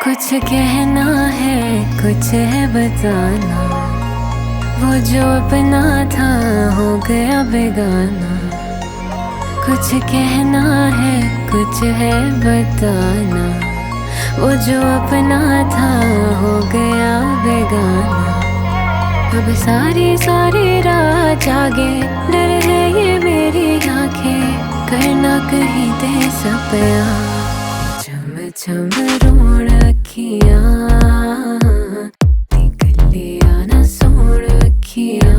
कुछ कहना है, कुछ है बताना। वो जो अपना था हो गया बेगाना। कुछ कहना है, कुछ है बताना। वो जो अपना था हो गया बेगाना। अब सारी सारी रात जागे, डर है ये मेरी आंखें, करना कहीं दे सपया। चम चम रोण अखियां, निकलिया ना सोण अखियां।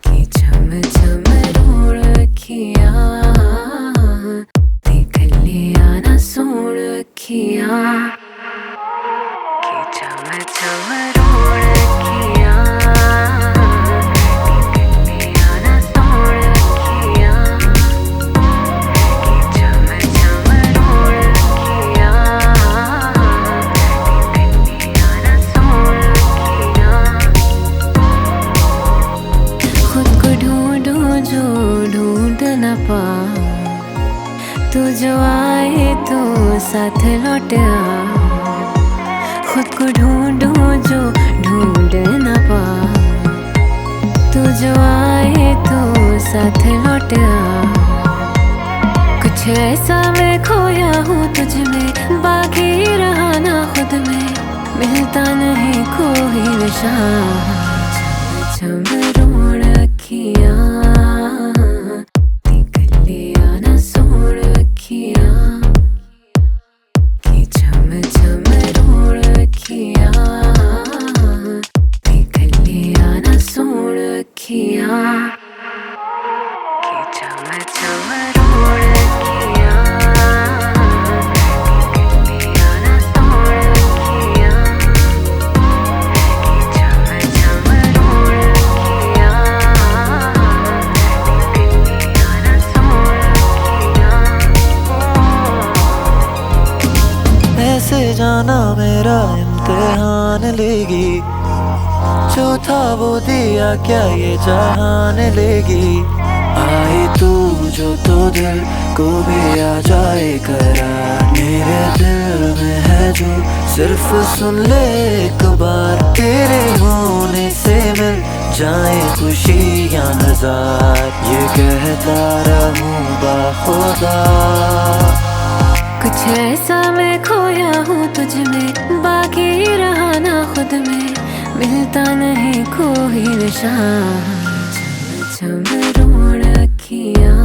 कि चम चम रोण अखियां, निकलिया ना सोण अखियां। कि चम चम रोण अखियां, निकलिया ना सोण अखियां। कि चम चम रोण अखियां, निकलिया ना सोण अखियां। खुद को ढूंढूं जो ढूंढ न पाऊं, तू जो आए तो साथ लौट आ। खुद को ढूंढूं जो ढूंढ न पाऊं, तू जो आए तो साथ लौट आ। कुछ ऐसा मैं खोया हूँ तुझ में, बाकी रहा ना खुद में, मिलता नहीं कोई निशान। चम चम रोण अखियां, निकलिया ना सोण अखियां। कि चम चम रोण अखियां, निकलिया ना सोण अखियां। कि चम चम रोण अखियां, निकलिया ना सोण अखियां। कि चम चम रोण अखियां, निकलिया ना सोण अखियां। ऐसे जाना मेरा इम्तिहान लेगी, जो था वो दिया क्या ये जहान लेगी। आई तू जो तो दिल को भी आ जाए करार, मेरे दिल में है जो सिर्फ सुन ले एक बार। तेरे होने से मिल जाए खुशियाँ हजार, ये कहता रहूं बाखुदा। कुछ ऐसा मैं खोया हूँ तुझ में, बाकी रहा ना खुद में, मिलता नहीं कोई निशान। चम चम रोण अखियां,